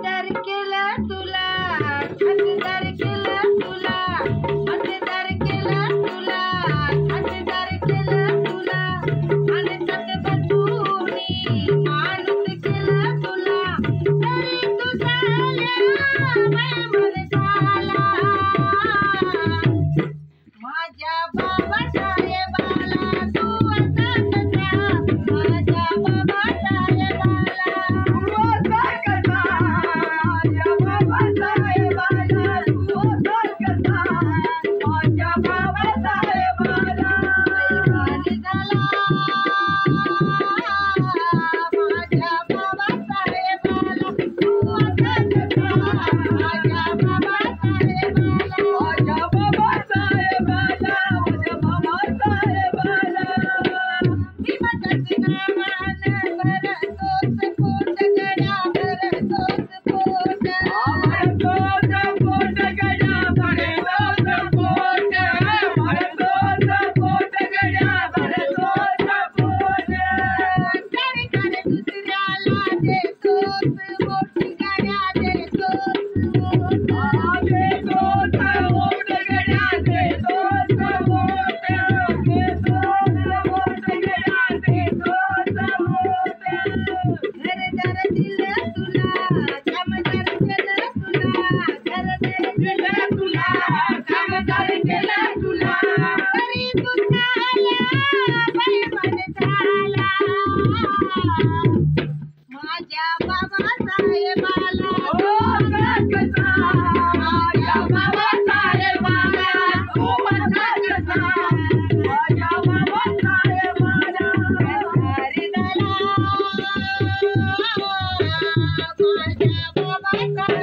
मतदार केलं तुला, मतदार केलं तुला, मतदार केलं तुला, मतदार केलं तुला, आणि सतबतूनी माणूस केलं तुला, तरी तू झाल्या मन झाला माझ्या बाबासाहेबाला तू असा कसा, माझ्या बाबासाहेबाला तू असा कसा, माझ्या बाबासाहेबाला तू असा कसा, माझ्या बाबासाहेबाला बैमानी झाला माझ्या बाबासाहेबाला तू असा कसा, माझ्या बाबासाहेबाला माझ्या बाबासाहेबाला माझ्या बाबासाहेबाला भीमाच्या नावानं भरतोस पोट गड्या भरतोस पोट भरतोस पोट गड्या भरतोस पोट भरतोस पोट गड्या भरतोस पोट सरकार दुसऱ्याला देतोस पोट गड्या देतोस पोट देतोस पोट गड्या देतोस पोट देतोस पोट गड्या देतोस पोट घरदार दिलं तुला, कामदार केलं तुला, घरदार दिलं तुला, कामदार केलं तुला, तरी तू झाला बैमान झाला माझ्या बाबासाहेबाला तू असा कसा, माझ्या बाबासाहेबाला तू असा कसा, माझ्या बाबासाहेबाला गद्दारी झाला माझ्या बाबासाहेबाला